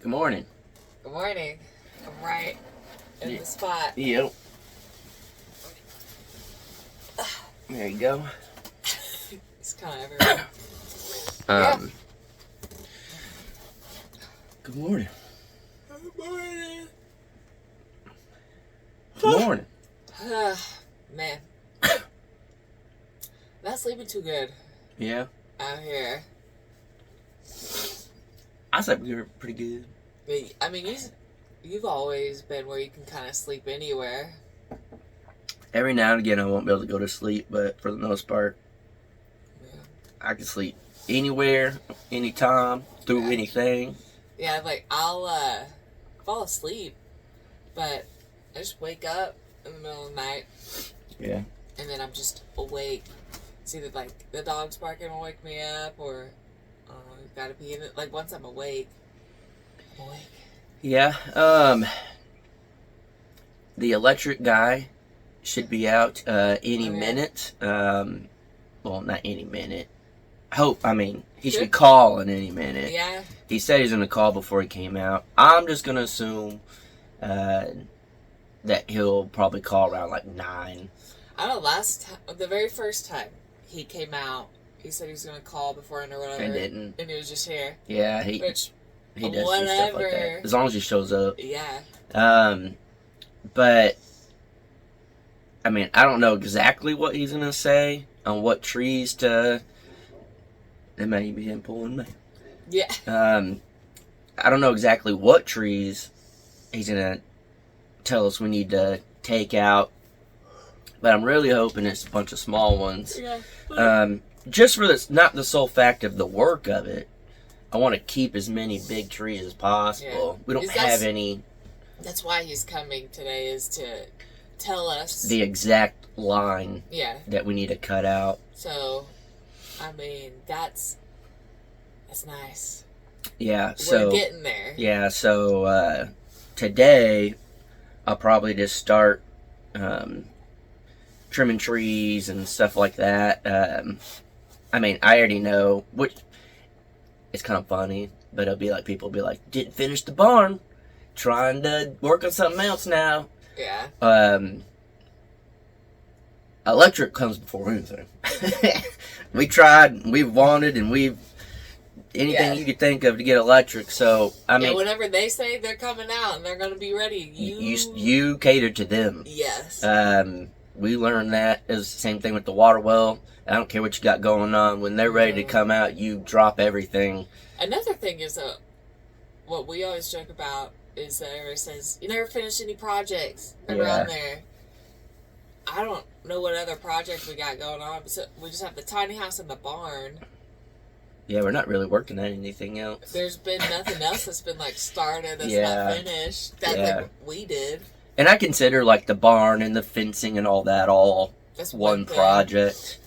Good morning. Good morning. I'm right in the spot. Yep. There you go. It's kind of everywhere. Good morning. Good morning. Good morning. Man. Not sleeping too good Yeah. out here. I slept pretty good. I mean, you've always been where you can kind of sleep anywhere. Every now and again I won't be able to go to sleep, but for the most part, I can sleep anywhere, anytime, through anything. Yeah, like I'll fall asleep, but I just wake up in the middle of the night. Yeah. And then I'm just awake. It's either like the dog's barking will wake me up, or gotta be in it. Like once I'm awake, I'm awake. Yeah. The electric guy should be out any minute. Well, not any minute. He should call in any minute. Yeah. He said he's gonna call before he came out. I'm just gonna assume that he'll probably call around like 9. I don't know. The very first time he came out, he said he was gonna call before or whatever. And didn't. And he was just here. Yeah, he does do stuff like that as long as he shows up. Yeah. But I mean, I don't know exactly what he's gonna say on what trees to. It may be him pulling me. Yeah. I don't know exactly what trees he's gonna tell us we need to take out, but I'm really hoping it's a bunch of small ones. Yeah. Just for this, not the sole fact of the work of it. I want to keep as many big trees as possible. Yeah. We don't have any. That's why he's coming today, is to tell us the exact line. Yeah. That we need to cut out. So, I mean, that's nice. Yeah. We're getting there. Yeah. So today, I'll probably just start trimming trees and stuff like that. I mean, I already know, which it's kind of funny, but it'll be like people will be like, didn't finish the barn, trying to work on something else now. Yeah. Electric comes before anything. We tried, we've wanted, and we've anything you could think of to get electric. So I mean, whenever they say they're coming out and they're going to be ready, you cater to them. Yes. We learned that. It was the same thing with the water well. I don't care what you got going on. When they're ready to come out, you drop everything. Another thing is what we always joke about is that everybody says, you never finished any projects around there. I don't know what other projects we got going on. So we just have the tiny house and the barn. Yeah, we're not really working on anything else. There's been nothing else that's been like started that's not finished. That's like we did. And I consider like the barn and the fencing and all that that's one project.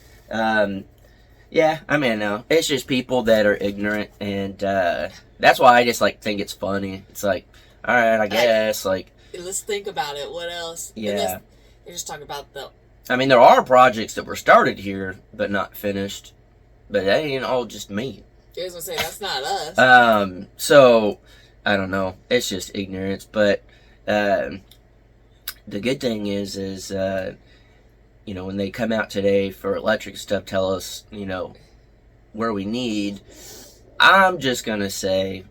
Yeah, I mean, no, it's just people that are ignorant, and that's why I just like think it's funny. It's like, all right, I guess let's think about it. What else? Yeah, they're just talking about I mean, there are projects that were started here but not finished, but that ain't all just me. I was gonna say that's not us. So I don't know. It's just ignorance, but the good thing is when they come out today for electric stuff, tell us, where we need. I'm just going to say,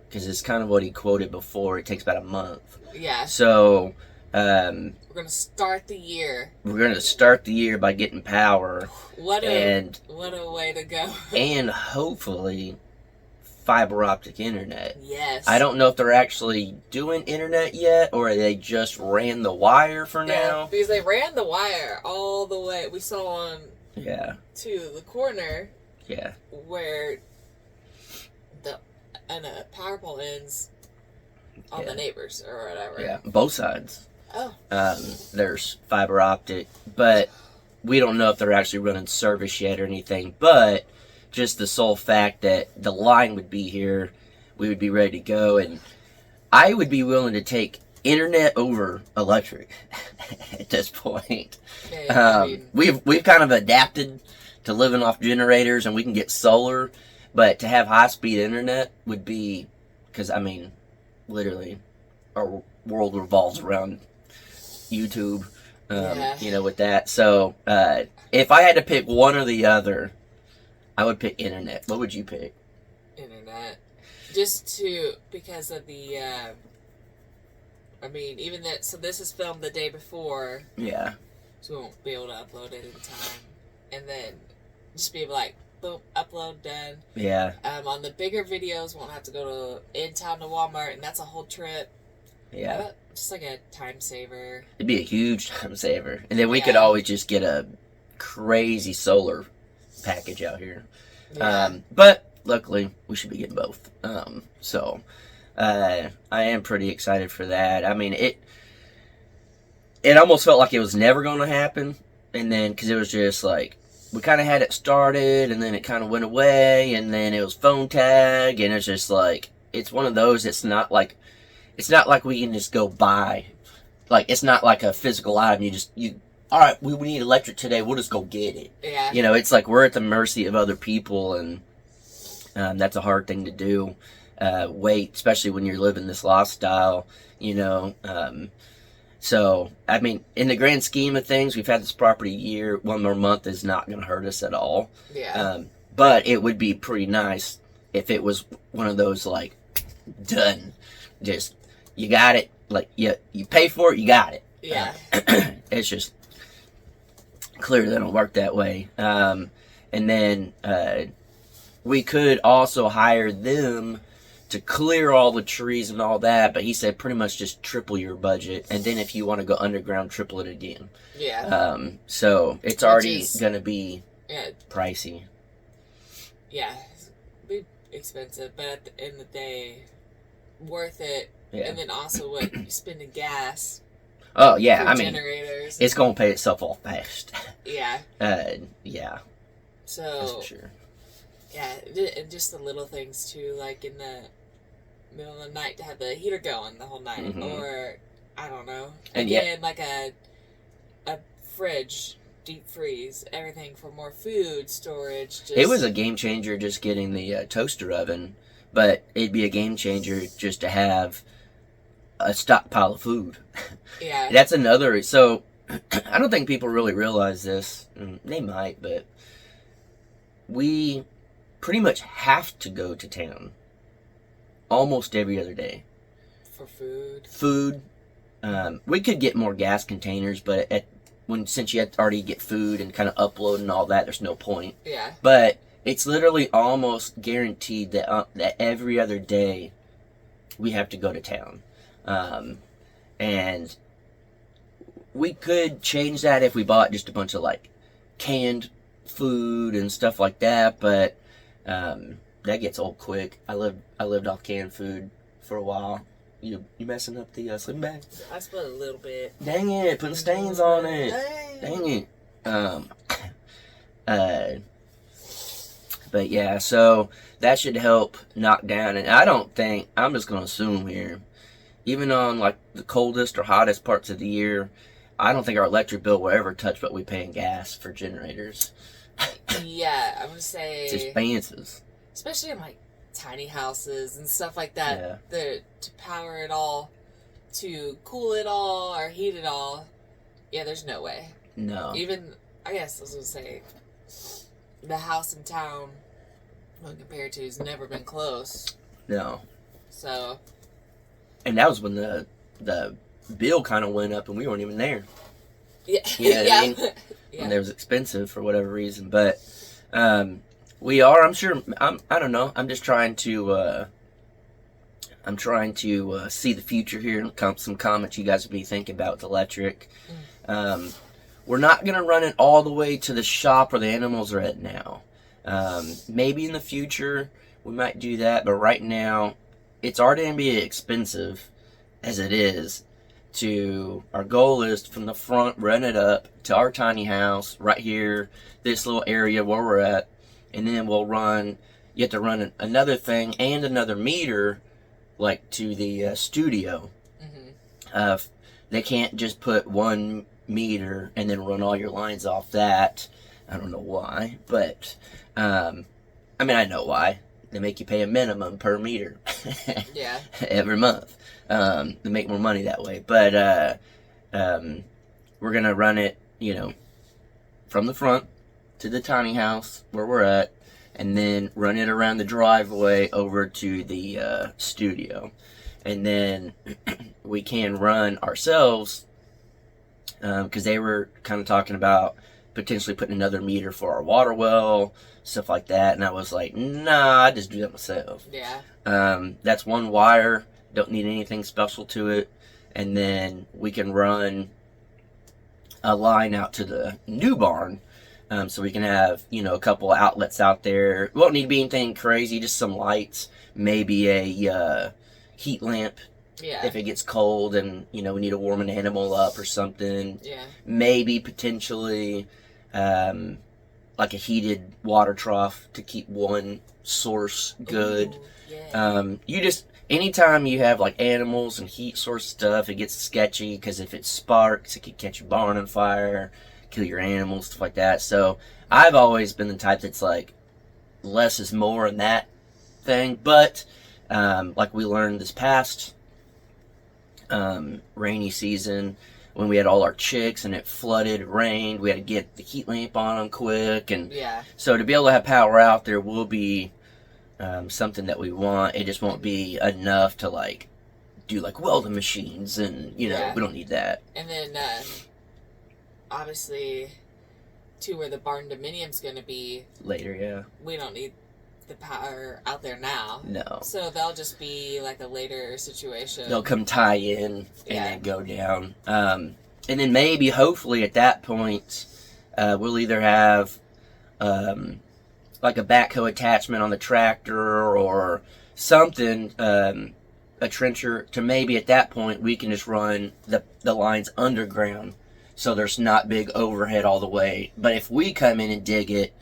because it's kind of what he quoted before, it takes about a month. Yeah. So, we're going to start the year. We're going to start the year by getting power. What a way to go. And hopefully fiber optic internet. Yes. I don't know if they're actually doing internet yet, or they just ran the wire for now. Because they ran the wire all the way. We saw on to the corner. Yeah. Where the power pole ends on the neighbors or whatever. Yeah, both sides. Oh. There's fiber optic, but we don't know if they're actually running service yet or anything. But just the sole fact that the line would be here, we would be ready to go, and I would be willing to take internet over electric at this point. We've kind of adapted to living off generators, and we can get solar, but to have high-speed internet would be, because I mean, literally our world revolves around YouTube. With that. So if I had to pick one or the other, I would pick internet. What would you pick? Internet. Because of the, even that, so this is filmed the day before. Yeah. So we won't be able to upload it in time. And then just be like, boom, upload, done. Yeah. On the bigger videos, won't have to go in town to Walmart, and that's a whole trip. Yeah. Just like a time saver. It'd be a huge time saver. And then we could always just get a crazy solar package out here. Yeah. But luckily, we should be getting both. So I am pretty excited for that. I mean, it almost felt like it was never going to happen. And then, because it was just like, we kind of had it started, and then it kind of went away, and then it was phone tag, and it's just like, it's one of those, it's not like we can just go buy. Like, it's not like a physical item. All right, we need electric today. We'll just go get it. Yeah. It's like we're at the mercy of other people, and that's a hard thing to do. Wait, especially when you're living this lifestyle, So, I mean, in the grand scheme of things, we've had this property a year. One more month is not going to hurt us at all. Yeah. But it would be pretty nice if it was one of those, like, done. Just, you got it. Like, you pay for it, you got it. Yeah. It's just, clearly they don't work that way. And then we could also hire them to clear all the trees and all that, but he said pretty much just triple your budget, and then if you want to go underground, triple it again. Yeah. So it's already going to be pricey. Yeah, it'd be expensive, but at the end of the day, worth it. Yeah. And then also what you spend in gas. Oh yeah, I mean, generators. It's going to pay itself off fast. Yeah. Yeah. So. That's for sure. Yeah, and just the little things too, like in the middle of the night to have the heater going the whole night, or I don't know. And again, like a fridge, deep freeze, everything for more food storage. It was a game changer just getting the toaster oven, but it'd be a game changer just to have a stockpile of food. Yeah, that's another. So I don't think people really realize this. They might, but we pretty much have to go to town almost every other day for food. We could get more gas containers, but since you have to already get food and kind of upload and all that, there's no point. Yeah. But it's literally almost guaranteed that every other day we have to go to town, and we could change that if we bought just a bunch of like canned food and stuff like that, but that gets old quick. I lived off canned food for a while. You messing up the sleeping bag? I spilled a little bit. Dang it, putting stains on it. Dang it. But yeah, so that should help knock down, and I'm just gonna assume here, even on like the coldest or hottest parts of the year, I don't think our electric bill will ever touch what we pay in gas for generators. Yeah, I would say it's expensive, especially in like tiny houses and stuff like that. Yeah. To power it all, to cool it all or heat it all. Yeah, there's no way. No. Even I guess I was gonna say the house in town, when compared to, has never been close. No. So. And that was when the bill kind of went up and we weren't even there. Yeah. You know what I mean? Yeah. And it was expensive for whatever reason, but we are. I'm sure. I don't know. I'm just trying to. I'm trying to see the future here and some comments you guys would be thinking about with electric. We're not gonna run it all the way to the shop where the animals are at now. Maybe in the future we might do that, but right now it's already gonna be expensive as it is. Our goal is from the front, run it up to our tiny house right here, this little area where we're at, and then you have to run another thing and another meter, like to the studio. They can't just put one meter and then run all your lines off that. I don't know why, but I know why. they make you pay a minimum per meter. Yeah. Every month. To make more money that way. But we're going to run it, you know, from the front to the tiny house where we're at, and then run it around the driveway over to the studio. And then we can run ourselves, because they were kind of talking about potentially putting another meter for our water well, stuff like that. And I was like, nah, I just do that myself. Yeah. That's one wire, don't need anything special to it. And then we can run a line out to the new barn. So we can have, you know, a couple outlets out there. It won't need to be anything crazy, just some lights, maybe a heat lamp. Yeah. If it gets cold and, you know, we need to warm an animal up or something. Yeah. Maybe Potentially like a heated water trough to keep one source good. Ooh, yeah. You just, anytime you have like animals and heat source stuff, it gets sketchy because if it sparks, it could catch your barn on fire, kill your animals, stuff like that. So I've always been the type that's like, less is more in that thing. But like we learned this past rainy season, when we had all our chicks and it flooded, it rained, we had to get the heat lamp on them quick. And yeah. so to be able to have power out there will be something that we want. It just won't be enough to like do like welding machines, and you know, Yeah. we don't need that. And then obviously to where the barn dominium's going to be Later, yeah. we don't need the power out there now. No. So they'll just be like a later situation. They'll come tie in and Yeah. then go down. And then maybe, hopefully, at that point, we'll either have like a backhoe attachment on the tractor or something, a trencher, to maybe at that point we can just run the lines underground, so there's not big overhead all the way. But if we come in and dig it,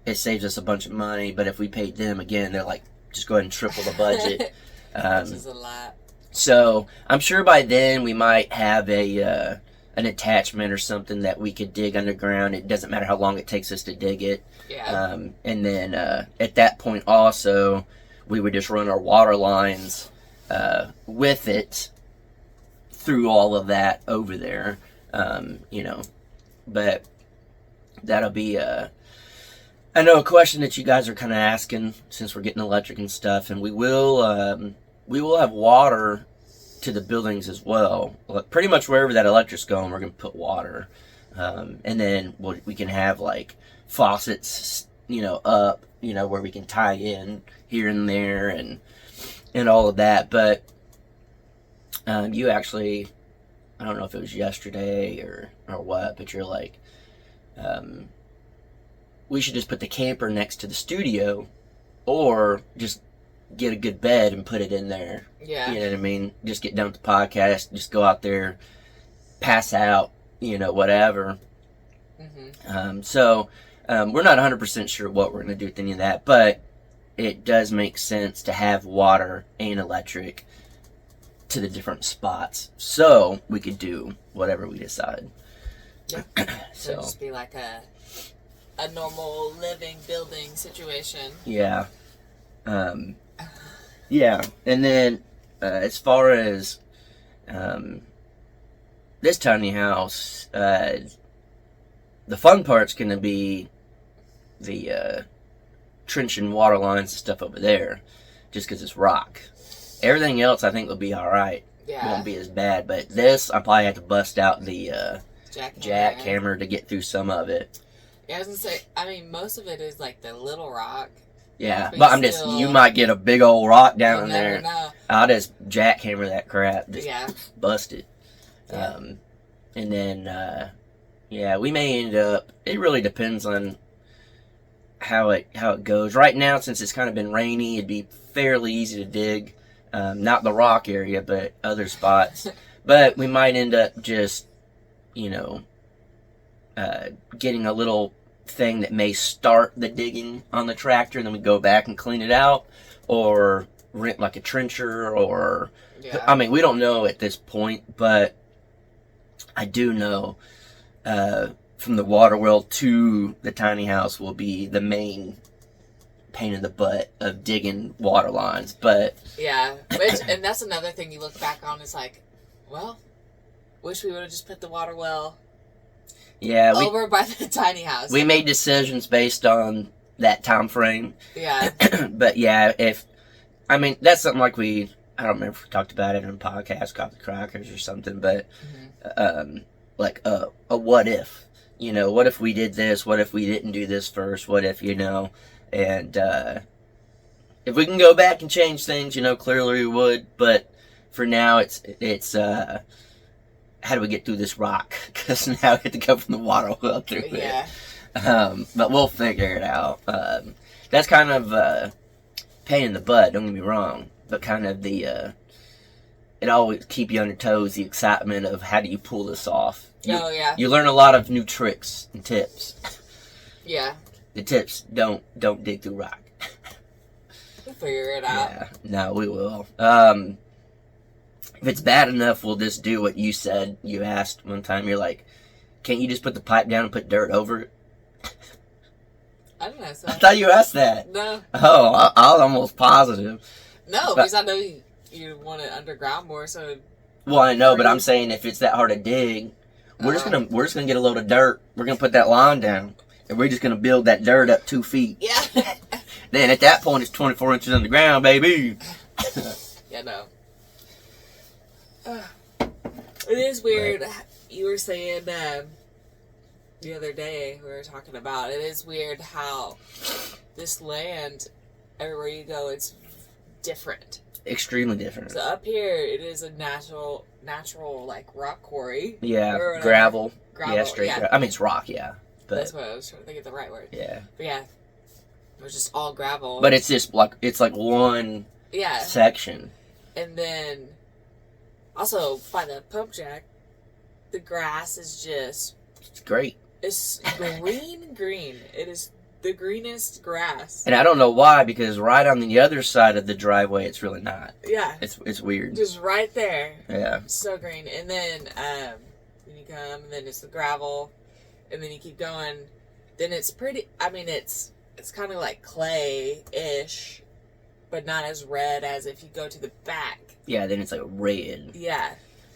it saves us a bunch of money. But if we paid them, again, they're like, just go ahead and triple the budget. Which is a lot. So I'm sure by then we might have an attachment or something that we could dig underground. It doesn't matter how long it takes us to dig it. Yeah. And then at that point also, we would just run our water lines with it through all of that over there. You know, but that'll be I know a question that you guys are kind of asking, since we're getting electric and stuff, and we will have water to the buildings as well. Pretty much wherever that electric's going, we're going to put water. And then we can have like faucets, you know, up, you know, where we can tie in here and there and all of that. But you actually, I don't know if it was yesterday or what, but you're like, we should just put the camper next to the studio, or just get a good bed and put it in there. Yeah. You know what I mean? Just get done with the podcast, just go out there, pass out, you know, whatever. Mm-hmm. So we're not 100% sure what we're going to do with any of that, but it does make sense to have water and electric to the different spots, so we could do whatever we decide. Yeah. So it'll just be like a normal living building situation. Yeah. Yeah. And then as far as this tiny house, the fun part's going to be the trenching water lines and stuff over there, just because it's rock. Everything else I think will be alright. Yeah. Won't be as bad, but this I probably have to bust out the jackhammer to get through some of it. Yeah, I was gonna say, I mean, most of it is like the little rock. Yeah, but I'm just, you might get a big old rock down in there. Know. I'll just jackhammer that crap. Just bust it. Yeah. And then, yeah, we may end up, it really depends on how it goes. Right now, since it's kind of been rainy, it'd be fairly easy to dig. Not the rock area, but other spots. But we might end up just, you know, getting a little thing that may start the digging on the tractor, and then we go back and clean it out, or rent like a trencher, or I mean, we don't know at this point, but I do know from the water well to the tiny house will be the main pain in the butt of digging water lines, but yeah, and that's another thing you look back on is like, well, wish we would have just put the water well over by the tiny house. We made decisions based on that time frame. Yeah. But yeah, that's something like I don't remember if we talked about it in a podcast, Coffee Crackers or something, but like a what if. What if we did this? What if we didn't do this first? What if, and if we can go back and change things, clearly we would, but for now it's how do we get through this rock? Because now we have to go from the water well through it. But we'll figure it out. That's kind of pain in the butt, don't get me wrong, but kind of it always keep you on your toes, the excitement of how do you pull this off. You learn a lot of new tricks and tips. Yeah. The tips, don't dig through rock. We'll figure it out. Yeah, no, we will. If it's bad enough, we'll just do what you said. You asked one time, you're like, can't you just put the pipe down and put dirt over it? I didn't ask I that. thought you asked that. No. Oh, I was almost positive. No, because I know you want it underground more, so... Well, I know, but I'm saying if it's that hard to dig, we're just gonna get a load of dirt. We're gonna put that line down, and we're just gonna build that dirt up 2 feet. Yeah. Then at that point, it's 24 inches on the ground, baby. Yeah, no. It is weird. Right. You were saying the other day we were talking about it is weird how this land, everywhere you go, it's different. Extremely different. So up here, it is a natural like rock quarry. Yeah, gravel. Yeah, straight. Yeah. I mean, it's rock. Yeah, but that's what I was trying to think of the right word. Yeah. But yeah, it was just all gravel. But it's just like one. Yeah. Section. And then also by the pump jack, the grass is just. It's great. It's green. It is the greenest grass. And I don't know why, because right on the other side of the driveway, it's really not. Yeah. It's weird. Just right there. Yeah. So green. And then you come, and then it's the gravel, and then you keep going. Then it's pretty. I mean, it's kind of like clay-ish, but not as red as if you go to the back. Yeah. Then it's like red. Yeah.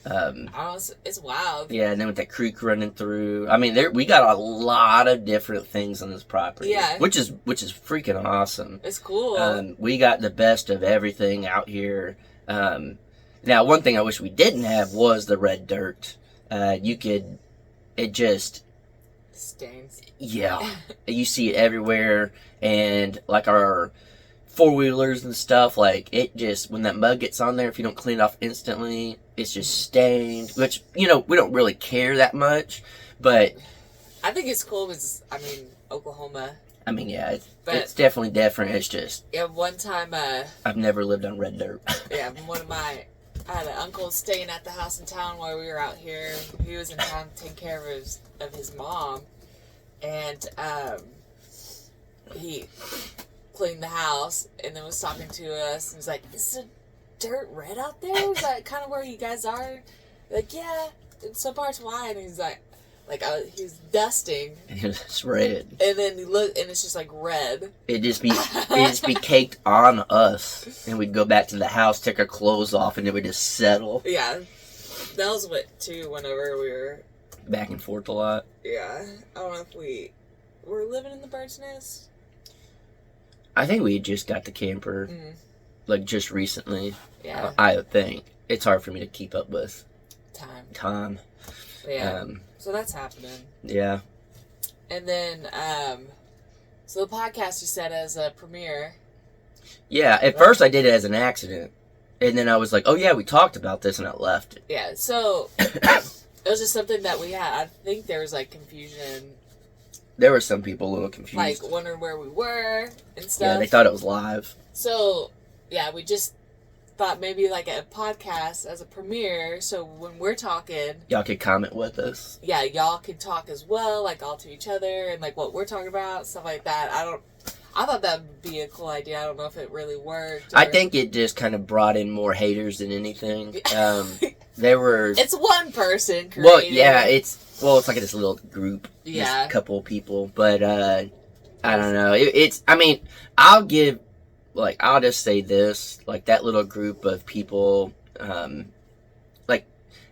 It's wild. Yeah, and then with that creek running through. I mean, we got a lot of different things on this property. Yeah. Which is freaking awesome. It's cool. We got the best of everything out here. Now, one thing I wish we didn't have was the red dirt. It just... Stains. Yeah. You see it everywhere, and like our... 4-wheelers and stuff, like, it just, when that mud gets on there, if you don't clean it off instantly, it's just stained, which, we don't really care that much, but... I think it's cool because, Oklahoma. Yeah, it's definitely different, it's just... Yeah, one time, I've never lived on red dirt. Yeah, I had an uncle staying at the house in town while we were out here. He was in town to take care of his mom, and, he... cleaned the house and then was talking to us and was like, is the dirt red out there? Is that kind of where you guys are? Like, yeah, in some parts why? And he's like he's dusting. It's red. And then you look and it's just like red. It'd just be caked on us. And we'd go back to the house, take our clothes off, and it would just settle. Yeah. That was what, too, whenever we were... Back and forth a lot. Yeah. I don't know if we were living in the bird's nest. I think we just got the camper, like, just recently. Yeah. I think. It's hard for me to keep up with. Time. Yeah. So that's happening. Yeah. And then, so the podcast you said as a premiere. Yeah, at first I did it as an accident. And then I was like, oh yeah, we talked about this, and I left it. Yeah, so it was just something that we had. I think there was, like, confusion. There were some people a little confused. Like, wondering where we were and stuff. Yeah, they thought it was live. So, yeah, we just thought maybe, like, a podcast as a premiere, so when we're talking... Y'all could comment with us. Yeah, y'all could talk as well, like, all to each other, and, like, what we're talking about, stuff like that. I thought that would be a cool idea. I don't know if it really worked. I think it just kind of brought in more haters than anything. There were... It's one person creating. Well, yeah, it's like this little group. Yeah. Just a couple of people. But, I don't know. It's. I mean, I'll give. Like, I'll just say this. Like, that little group of people. Like,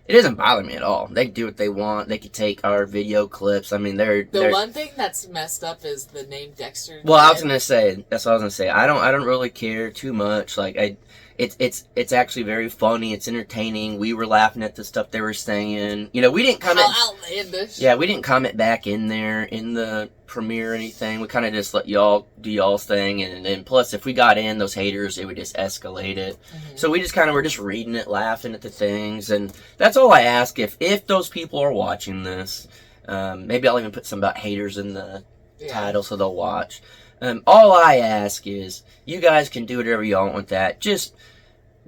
it doesn't bother me at all. They do what they want. They could take our video clips. I mean, they're one thing that's messed up is the name Dexter. Well, I was gonna say. That's what I was gonna say. I don't really care too much. Like, it's actually very funny. It's entertaining. We were laughing at the stuff they were saying. You know, we didn't comment. How outlandish. Yeah, we didn't comment back in there in the premiere or anything. We kind of just let y'all do y'all's thing, and then plus if we got in those haters, it would just escalate it. Mm-hmm. So we just kind of were just reading it, laughing at the things, and that's all I ask. If those people are watching this, maybe I'll even put some about haters in the title so they'll watch. All I ask is you guys can do whatever you want with that. Just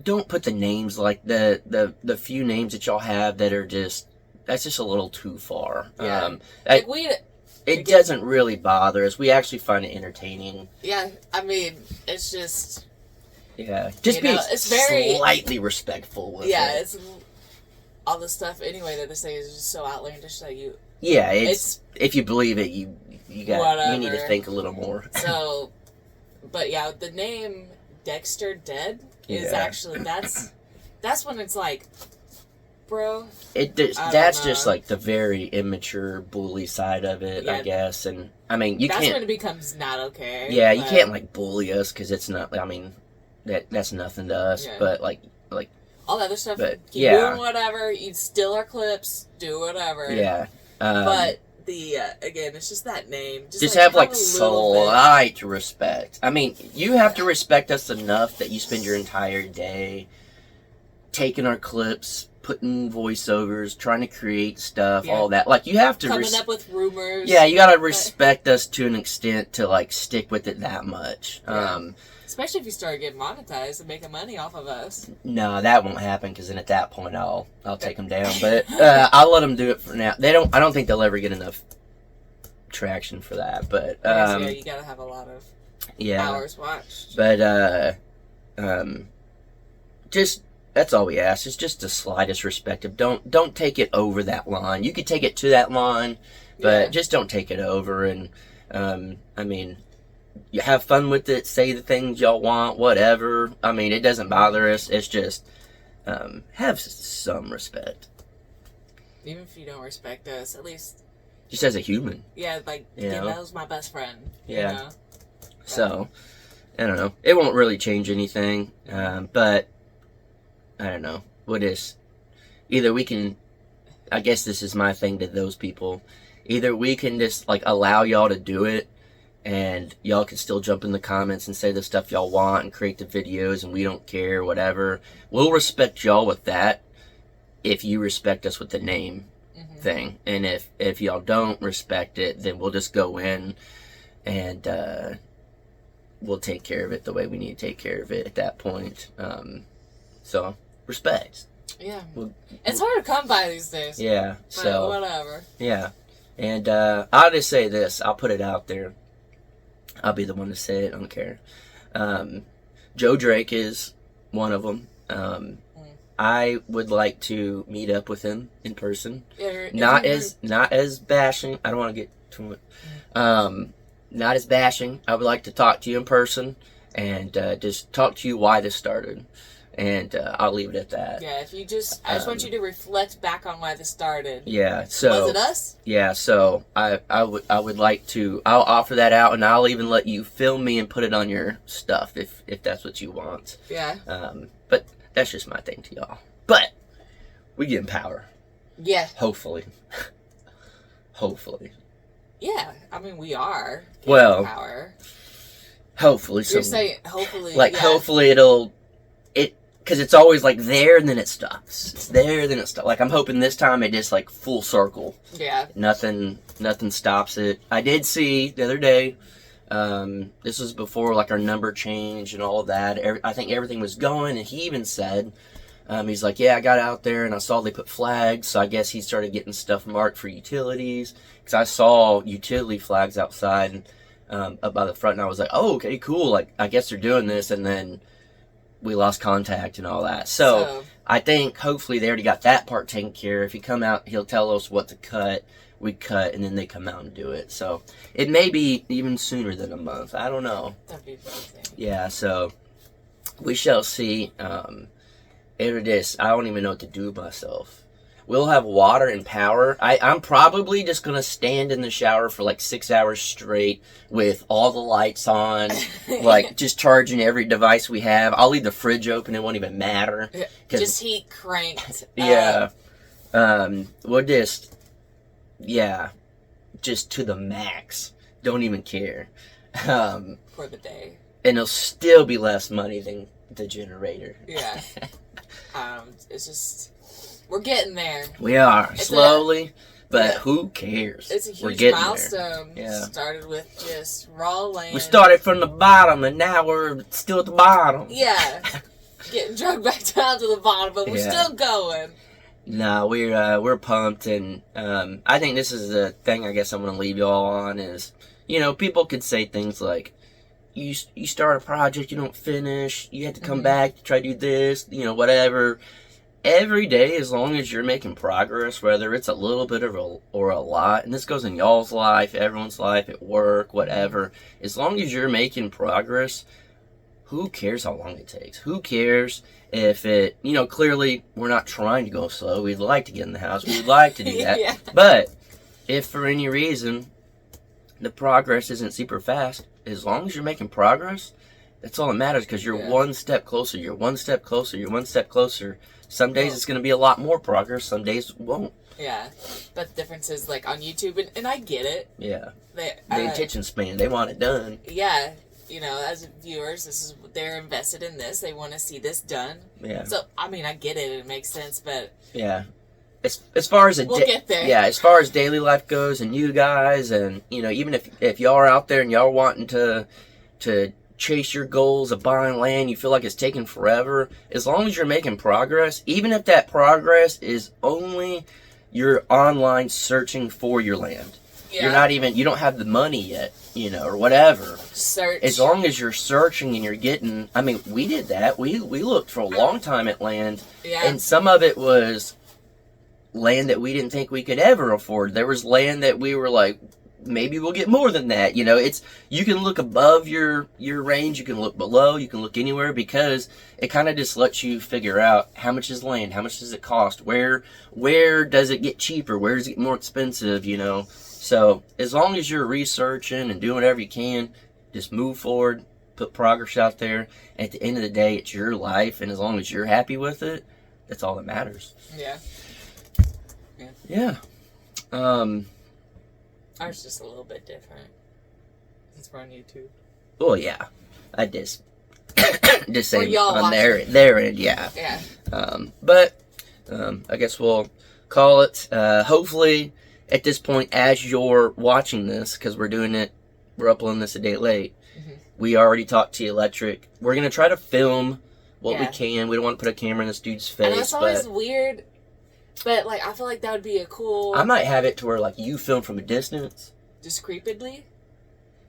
don't put the names like the few names that y'all have that are just. That's just a little too far. Yeah. It doesn't really bother us. We actually find it entertaining. Yeah, I mean, it's just... Yeah, just be it's very slightly respectful with it. Yeah, it's... All the stuff, anyway, that they say is just so outlandish that you... Yeah, it's if you believe it, you need to think a little more. So, but yeah, the name Dexter Dead is actually... That's when it's like... Bro, that's just like the very immature bully side of it, I guess. And I mean, that's when it becomes not okay. Yeah, you can't like bully us because it's not. I mean, that's nothing to us. Yeah. But like all the other stuff. Keep doing whatever. You steal our clips. Do whatever. Yeah. But again, it's just that name. Just have like slight respect. I mean, you have to respect us enough that you spend your entire day taking our clips, putting voiceovers, trying to create stuff, all that. Like, you have to... Coming up with rumors. Yeah, you gotta respect us to an extent to, like, stick with it that much. Yeah. Especially if you start getting monetized and making money off of us. No, that won't happen, because then at that point I'll take them down. But I'll let them do it for now. I don't think they'll ever get enough traction for that. But you gotta have a lot of hours watched. But just... That's all we ask. It's just the slightest respect. Don't take it over that line. You could take it to that line, but just don't take it over. And I mean, you have fun with it. Say the things y'all want. Whatever. I mean, it doesn't bother us. It's just have some respect. Even if you don't respect us, at least just as a human. Yeah, like that was my best friend. Yeah. You know? So I don't know. It won't really change anything, but. I don't know. Either we can, I guess this is my thing to those people, either we can just, like, allow y'all to do it, and y'all can still jump in the comments and say the stuff y'all want and create the videos, and we don't care, whatever. We'll respect y'all with that if you respect us with the name thing. And if y'all don't respect it, then we'll just go in and we'll take care of it the way we need to take care of it at that point. So... respect. Yeah. It's hard to come by these days. Yeah. So whatever. Yeah. And I'll just say this. I'll put it out there. I'll be the one to say it. I don't care. Joe Drake is one of them. I would like to meet up with him in person. Not as bashing. I don't want to get too much. Not as bashing. I would like to talk to you in person and just talk to you why this started. And I'll leave it at that. Yeah, if you just... I just want you to reflect back on why this started. Yeah, so... Was it us? Yeah, so I would like to... I'll offer that out, and I'll even let you film me and put it on your stuff, if that's what you want. Yeah. But that's just my thing to y'all. But, we get in power. Yeah. Hopefully. Hopefully. Yeah, I mean, we are getting power. Hopefully. You're saying, hopefully... Like, hopefully it'll... Because it's always, like, there, and then it stops. It's there, then it stops. Like, I'm hoping this time it just, like, full circle. Yeah. Nothing stops it. I did see, the other day, this was before, like, our number change and all of that. I think everything was going, and he even said, he's like, yeah, I got out there, and I saw they put flags, so I guess he started getting stuff marked for utilities. Because I saw utility flags outside, up by the front, and I was like, oh, okay, cool. Like, I guess they're doing this, and then... we lost contact and all that. So, I think hopefully they already got that part taken care of. If he come out, he'll tell us what to cut. we cut, and then they come out and do it. So it may be even sooner than a month. I don't know. That'd be amazing. Yeah, so we shall see. It is. I don't even know what to do with myself. We'll have water and power. I'm probably just going to stand in the shower for like 6 hours straight with all the lights on, like just charging every device we have. I'll leave the fridge open. It won't even matter. Just heat cranked. Yeah. We'll just, yeah, just to the max. Don't even care. For the day. And it'll still be less money than the generator. Yeah. It's just... We're getting there. We are. Slowly, but who cares? It's a huge We're getting milestone. there. Yeah. Started with just raw land. We started from the bottom, and now we're still at the bottom. Yeah. Getting dragged back down to the bottom, but we're still going. No, we're pumped, and I think this is the thing I guess I'm going to leave you all on is, you know, people could say things like, you start a project, you don't finish, you have to come back to try to do this, you know, whatever. Every day, as long as you're making progress, whether it's a little bit or a lot, and this goes in y'all's life, everyone's life, at work, whatever, as long as you're making progress, who cares how long it takes? Who cares if it, you know, clearly we're not trying to go slow. We'd like to get in the house. We'd like to do that. Yeah. But if for any reason the progress isn't super fast, as long as you're making progress, that's all that matters because you're one step closer. You're one step closer. You're one step closer. Some days it's going to be a lot more progress. Some days it won't. Yeah. But the difference is, like, on YouTube, and I get it. Yeah. The attention span, they want it done. Yeah. You know, as viewers, they're invested in this. They want to see this done. Yeah. So, I mean, I get it. It makes sense, but... Yeah. As far as we'll get there. Yeah, as far as daily life goes and you guys and, you know, even if y'all are out there and y'all are wanting to chase your goals of buying land, you feel like it's taking forever, as long as you're making progress, even if that progress is only you're online searching for your land. Yeah. You're not even, you don't have the money yet, you know, or whatever. Search. As long as you're searching and you're getting, I mean, we did that. We looked for a long time at land. Yeah. And some of it was land that we didn't think we could ever afford. There was land that we were like, maybe we'll get more than that. You know, you can look above your range, you can look below, you can look anywhere because it kind of just lets you figure out how much is land, how much does it cost, where does it get cheaper, where does it get more expensive, you know. So as long as you're researching and doing whatever you can, just move forward, put progress out there. At the end of the day, it's your life, and as long as you're happy with it, that's all that matters. Yeah. Yeah. Ours is just a little bit different since we're on YouTube. Well, yeah. I just say y'all on their end, yeah. Yeah. But I guess we'll call it. Hopefully, at this point, as you're watching this, because we're uploading this a day late. We already talked to Electric. We're gonna try to film what we can. We don't want to put a camera in this dude's face. And that's always weird. But, like, I feel like that would be a cool... I might have it to where, like, you film from a distance. Just creepedly?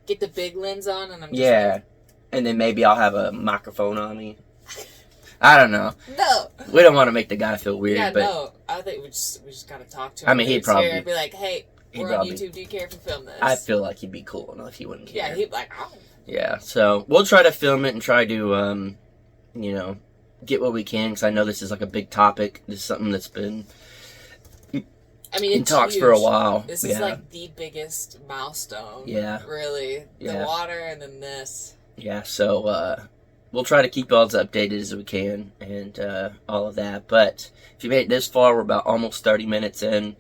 Get the big lens on and I'm just... Yeah. Like... And then maybe I'll have a microphone on me. I don't know. No. We don't want to make the guy feel weird, yeah, but... no. I think we just gotta talk to him. I mean, he'd probably... And be like, hey, we're on YouTube. Do you care if we film this? I feel like he'd be cool enough. He wouldn't care. Yeah, he'd be like, oh. Yeah, so we'll try to film it and try to, you know, get what we can, because I know this is, like, a big topic. This is something that's been... I mean, in talks for a while. This is like the biggest milestone. Yeah. Really. The water and then this. Yeah, so we'll try to keep you all as updated as we can and all of that. But if you made it this far, we're about almost 30 minutes in.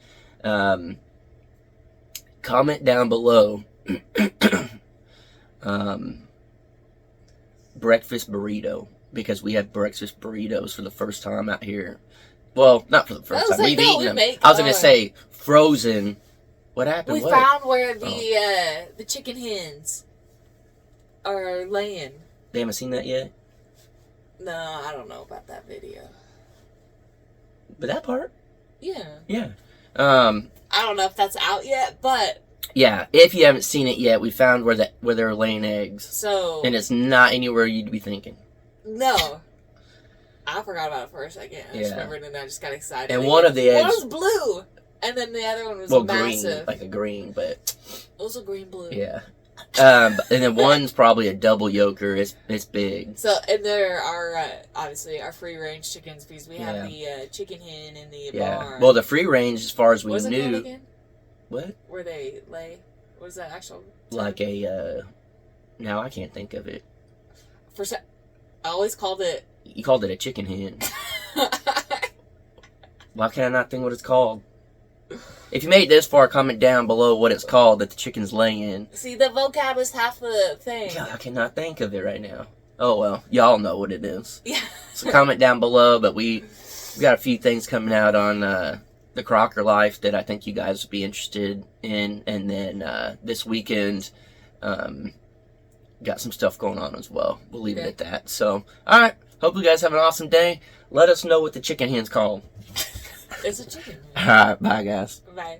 Comment down below. Breakfast burrito. Because we had breakfast burritos for the first time out here. Well, not for the first time. We've eaten them. I was going to say frozen. What happened? We found where the chicken hens are laying. They haven't seen that yet? No, I don't know about that video. But that part? Yeah. Yeah. I don't know if that's out yet, but... Yeah, if you haven't seen it yet, we found where they're laying eggs. So... And it's not anywhere you'd be thinking. No. I forgot about it for a second. I just remembered and I just got excited. And one of the eggs... One was blue. And then the other one was well, massive. green, like a green, but It was a green blue. yeah. And then one's probably a double yoker. It's big. So, and there are obviously our free range chickens because we have Yeah. the chicken hen in the Yeah. barn. Well, the free range, as far as we What's it called knew, again? what? Where they lay? What is that actual? Like a. Now I can't think of it. I always called it. You called it a chicken hen. Why can I not think what it's called? If you made it this far, comment down below what it's called that the chickens lay in. See, the vocab is half the thing. God, I cannot think of it right now. Oh well, y'all know what it is. Yeah. So comment down below, but we got a few things coming out on the Crocker life that I think you guys would be interested in, and then this weekend got some stuff going on as well. We'll leave it at that. So, alright, hope you guys have an awesome day. Let us know what the chicken hen's called. It's a chicken. Alright, bye guys. Bye.